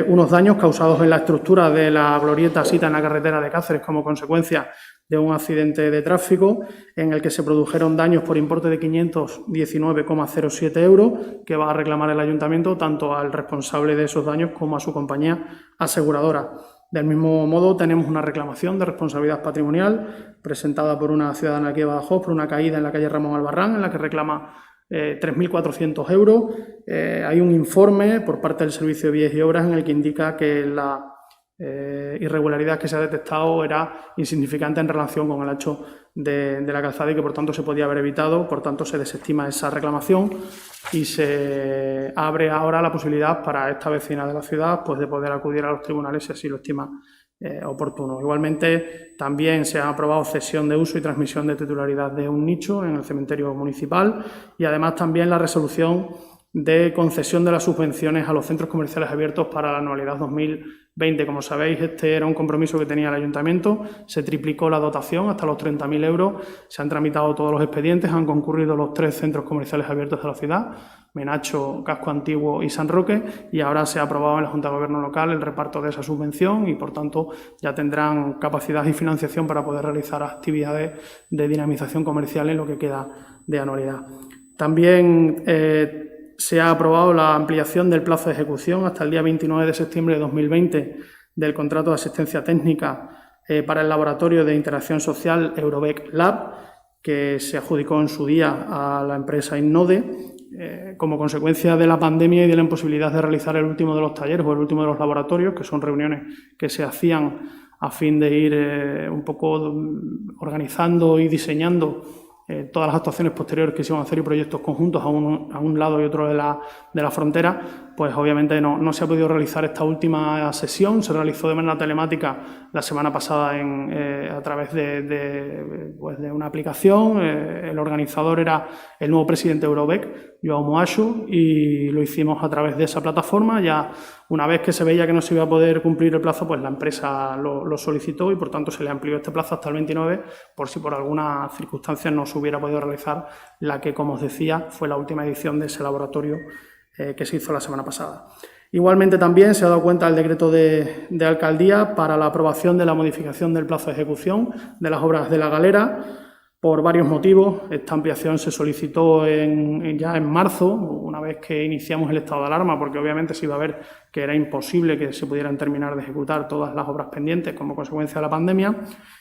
unos daños causados en la estructura de la glorieta Sita en la carretera de Cáceres como consecuencia de un accidente de tráfico en el que se produjeron daños por importe de 519,07 euros que va a reclamar el Ayuntamiento tanto al responsable de esos daños como a su compañía aseguradora. Del mismo modo, tenemos una reclamación de responsabilidad patrimonial presentada por una ciudadana aquí de Badajoz por una caída en la calle Ramón Albarrán, en la que reclama 3.400 euros. Hay un informe por parte del Servicio de Vías y Obras en el que indica que la irregularidad que se ha detectado era insignificante en relación con el hecho de la calzada y que por tanto se podía haber evitado. Por tanto, se desestima esa reclamación y se abre ahora la posibilidad para esta vecina de la ciudad pues, de poder acudir a los tribunales si así lo estima oportuno. Igualmente, también se ha aprobado cesión de uso y transmisión de titularidad de un nicho en el cementerio municipal y además también la resolución de concesión de las subvenciones a los centros comerciales abiertos para la anualidad 2020. Como sabéis, este era un compromiso que tenía el Ayuntamiento, se triplicó la dotación hasta los 30.000 euros, se han tramitado todos los expedientes, han concurrido los 3 centros comerciales abiertos de la ciudad, Menacho, Casco Antiguo y San Roque, y ahora se ha aprobado en la Junta de Gobierno local el reparto de esa subvención y, por tanto, ya tendrán capacidad y financiación para poder realizar actividades de dinamización comercial en lo que queda de anualidad. También se ha aprobado la ampliación del plazo de ejecución hasta el día 29 de septiembre de 2020 del contrato de asistencia técnica para el laboratorio de interacción social Eurobec Lab, que se adjudicó en su día a la empresa Innode, como consecuencia de la pandemia y de la imposibilidad de realizar el último de los talleres o el último de los laboratorios, que son reuniones que se hacían a fin de ir un poco organizando y diseñando todas las actuaciones posteriores que se iban a hacer y proyectos conjuntos a un lado y otro de la frontera, pues obviamente no se ha podido realizar esta última sesión. Se realizó de manera telemática la semana pasada a través de una aplicación. El organizador era el nuevo presidente de Eurobec, Joao Moaxo, y lo hicimos a través de esa plataforma. Ya una vez que se veía que no se iba a poder cumplir el plazo, pues la empresa lo solicitó y por tanto se le amplió este plazo hasta el 29 por si por alguna circunstancia no se hubiera podido realizar la que, como os decía, fue la última edición de ese laboratorio que se hizo la semana pasada. Igualmente también se ha dado cuenta del decreto de alcaldía para la aprobación de la modificación del plazo de ejecución de las obras de la galera por varios motivos. Esta ampliación se solicitó ya en marzo, una vez que iniciamos el estado de alarma, porque obviamente se iba a ver que era imposible que se pudieran terminar de ejecutar todas las obras pendientes como consecuencia de la pandemia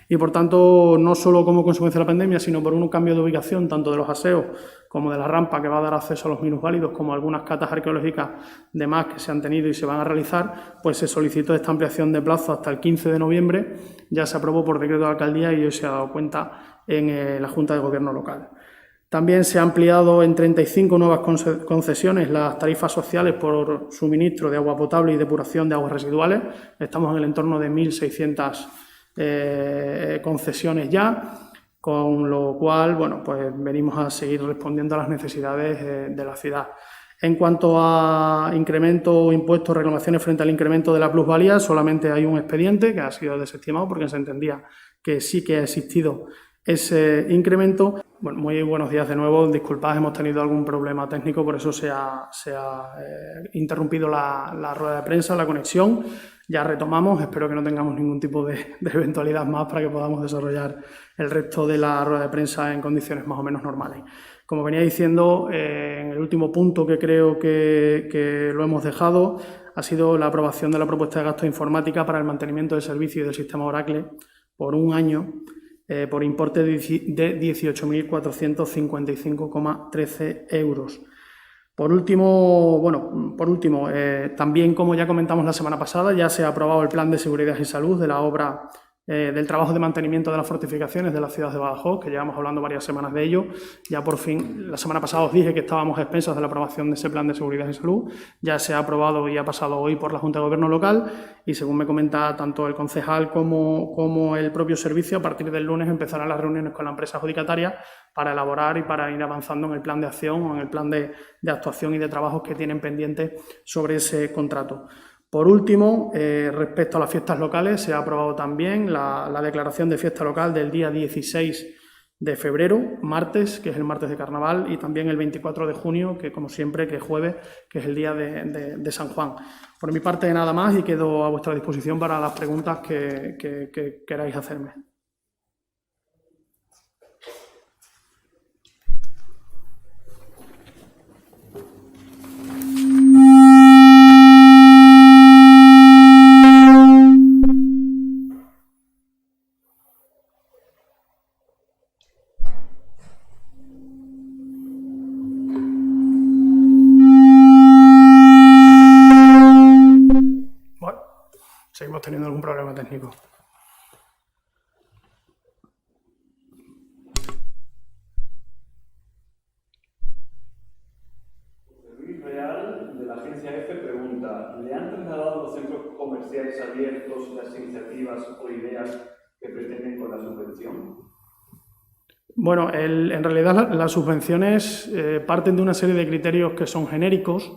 y, por tanto, no solo como consecuencia de la pandemia, sino por un cambio de ubicación tanto de los aseos como de la rampa que va a dar acceso a los minusválidos, como algunas catas arqueológicas de más que se han tenido y se van a realizar, pues se solicitó esta ampliación de plazo hasta el 15 de noviembre, ya se aprobó por decreto de alcaldía y hoy se ha dado cuenta en la Junta de Gobierno local. También se ha ampliado en 35 nuevas concesiones las tarifas sociales por suministro de agua potable y depuración de aguas residuales. Estamos en el entorno de 1.600 concesiones ya, con lo cual, bueno, pues venimos a seguir respondiendo a las necesidades de la ciudad. En cuanto a incremento, impuestos, reclamaciones frente al incremento de la plusvalía, solamente hay un expediente que ha sido desestimado porque se entendía que sí que ha existido ese incremento. Bueno, muy buenos días de nuevo. Disculpad, hemos tenido algún problema técnico, por eso se ha interrumpido la rueda de prensa, la conexión. Ya retomamos, espero que no tengamos ningún tipo de eventualidad más para que podamos desarrollar el resto de la rueda de prensa en condiciones más o menos normales. Como venía diciendo, en el último punto que creo que lo hemos dejado ha sido la aprobación de la propuesta de gasto de informática para el mantenimiento del servicio y del sistema Oracle por un año, por importe de 18.455,13 euros. Por último, también, como ya comentamos la semana pasada, ya se ha aprobado el Plan de Seguridad y Salud de la obra del trabajo de mantenimiento de las fortificaciones de la ciudad de Badajoz, que llevamos hablando varias semanas de ello. Ya por fin, la semana pasada os dije que estábamos a expensas de la aprobación de ese Plan de Seguridad y Salud. Ya se ha aprobado y ha pasado hoy por la Junta de Gobierno local y, según me comenta tanto el concejal como el propio servicio, a partir del lunes empezarán las reuniones con la empresa adjudicataria para elaborar y para ir avanzando en el plan de acción o en el plan de actuación y de trabajos que tienen pendientes sobre ese contrato. Por último, respecto a las fiestas locales, se ha aprobado también la declaración de fiesta local del día 16 de febrero, martes, que es el martes de Carnaval, y también el 24 de junio, que como siempre, que es jueves, que es el día de San Juan. Por mi parte, nada más, y quedo a vuestra disposición para las preguntas que queráis hacerme. Seguimos teniendo algún problema técnico. Luis Real, de la agencia EFE, pregunta: ¿le han trasladado a los centros comerciales abiertos las iniciativas o ideas que pretenden con la subvención? Bueno, en realidad las subvenciones parten de una serie de criterios que son genéricos.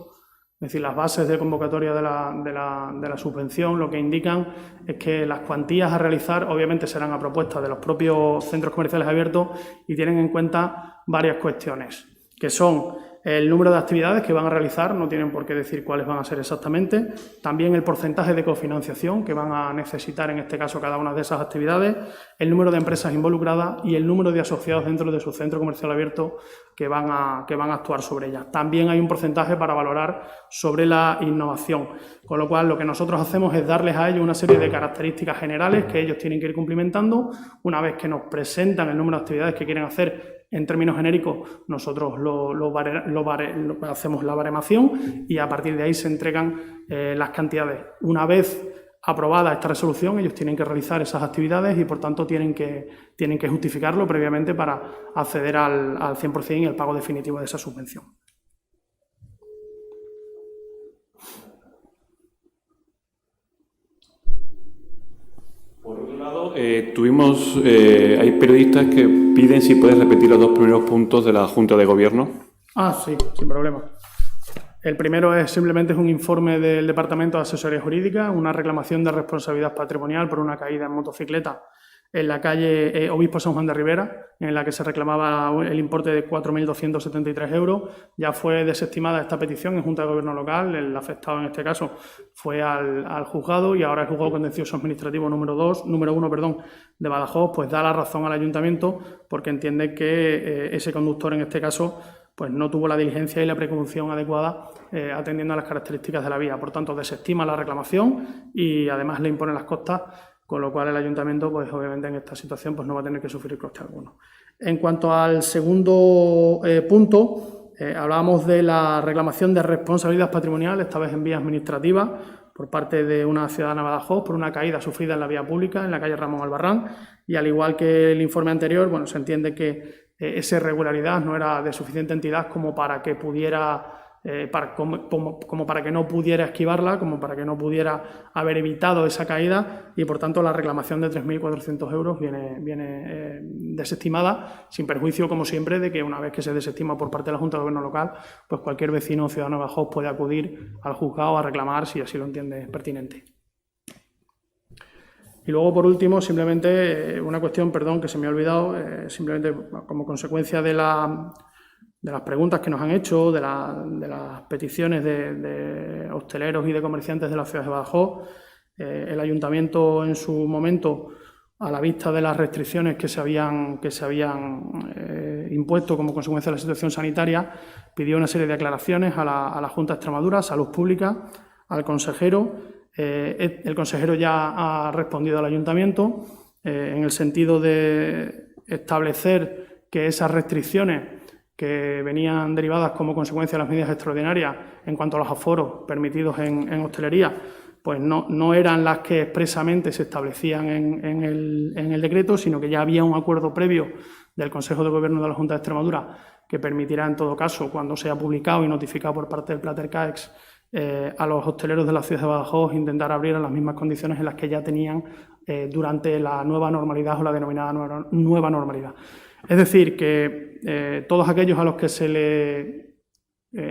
Es decir, las bases de convocatoria de la subvención lo que indican es que las cuantías a realizar obviamente serán a propuesta de los propios centros comerciales abiertos y tienen en cuenta varias cuestiones, que son el número de actividades que van a realizar, no tienen por qué decir cuáles van a ser exactamente, también el porcentaje de cofinanciación que van a necesitar en este caso cada una de esas actividades, el número de empresas involucradas y el número de asociados dentro de su centro comercial abierto que van a actuar sobre ellas. También hay un porcentaje para valorar sobre la innovación, con lo cual lo que nosotros hacemos es darles a ellos una serie de características generales que ellos tienen que ir cumplimentando. Una vez que nos presentan el número de actividades que quieren hacer en términos genéricos, nosotros hacemos la baremación y a partir de ahí se entregan las cantidades. Una vez aprobada esta resolución, ellos tienen que realizar esas actividades y, por tanto, tienen que justificarlo previamente para acceder al 100% y el pago definitivo de esa subvención. Por otro lado, hay periodistas que piden si puedes repetir los dos primeros puntos de la Junta de Gobierno. Sí, sin problema. El primero simplemente es un informe del Departamento de Asesoría Jurídica, una reclamación de responsabilidad patrimonial por una caída en motocicleta en la calle Obispo San Juan de Ribera, en la que se reclamaba el importe de 4.273 euros. Ya fue desestimada esta petición en Junta de Gobierno local. El afectado en este caso fue al juzgado y ahora el juzgado contencioso administrativo número 1 de Badajoz pues da la razón al ayuntamiento porque entiende que ese conductor en este caso pues no tuvo la diligencia y la precaución adecuada atendiendo a las características de la vía. Por tanto, desestima la reclamación y además le impone las costas, con lo cual el ayuntamiento, pues obviamente en esta situación, pues no va a tener que sufrir coste alguno. En cuanto al segundo punto, hablábamos de la reclamación de responsabilidad patrimonial, esta vez en vía administrativa, por parte de una ciudadana de Badajoz por una caída sufrida en la vía pública, en la calle Ramón Albarrán, y al igual que el informe anterior, bueno, se entiende que esa irregularidad no era de suficiente entidad como para que pudiera como para que no pudiera esquivarla, como para que no pudiera haber evitado esa caída y, por tanto, la reclamación de 3.400 euros viene desestimada, sin perjuicio, como siempre, de que una vez que se desestima por parte de la Junta de Gobierno local, pues cualquier vecino o ciudadano de Badajoz puede acudir al juzgado a reclamar si así lo entiende pertinente. Y luego, por último, simplemente una cuestión, perdón, que se me ha olvidado, simplemente como consecuencia de las preguntas que nos han hecho, de las peticiones de hosteleros y de comerciantes de la ciudad de Badajoz, el ayuntamiento en su momento, a la vista de las restricciones que se habían impuesto como consecuencia de la situación sanitaria, pidió una serie de aclaraciones a la Junta de Extremadura, Salud Pública, al consejero. El consejero ya ha respondido al ayuntamiento en el sentido de establecer que esas restricciones que venían derivadas como consecuencia de las medidas extraordinarias en cuanto a los aforos permitidos en hostelería, pues no eran las que expresamente se establecían en el decreto, sino que ya había un acuerdo previo del Consejo de Gobierno de la Junta de Extremadura que permitirá, en todo caso, cuando sea publicado y notificado por parte del Platercaex, a los hosteleros de la ciudad de Badajoz intentar abrir en las mismas condiciones en las que ya tenían durante la nueva normalidad o la denominada nueva normalidad. Es decir, que todos aquellos a los que se le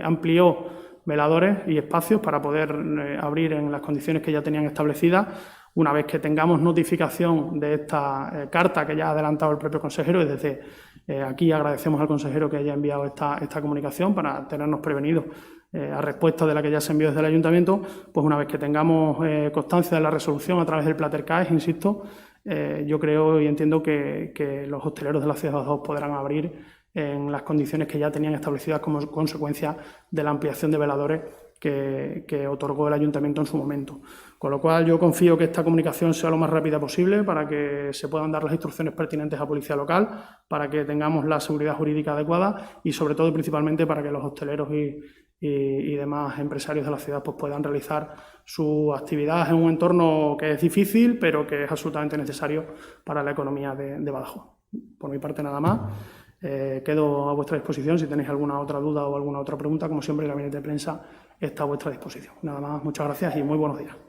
amplió veladores y espacios para poder abrir en las condiciones que ya tenían establecidas, una vez que tengamos notificación de esta carta que ya ha adelantado el propio consejero, es decir, Aquí agradecemos al consejero que haya enviado esta comunicación para tenernos prevenidos a respuesta de la que ya se envió desde el Ayuntamiento. Pues una vez que tengamos constancia de la resolución a través del Platercaes, insisto, yo creo y entiendo que los hosteleros de la ciudad de Badajoz podrán abrir en las condiciones que ya tenían establecidas como consecuencia de la ampliación de veladores que otorgó el Ayuntamiento en su momento. Con lo cual yo confío que esta comunicación sea lo más rápida posible para que se puedan dar las instrucciones pertinentes a Policía Local, para que tengamos la seguridad jurídica adecuada y sobre todo y principalmente para que los hosteleros y demás empresarios de la ciudad pues puedan realizar su actividad en un entorno que es difícil pero que es absolutamente necesario para la economía de Badajoz. Por mi parte nada más. Quedo a vuestra disposición si tenéis alguna otra duda o alguna otra pregunta. Como siempre, el gabinete de prensa está a vuestra disposición. Nada más, muchas gracias y muy buenos días.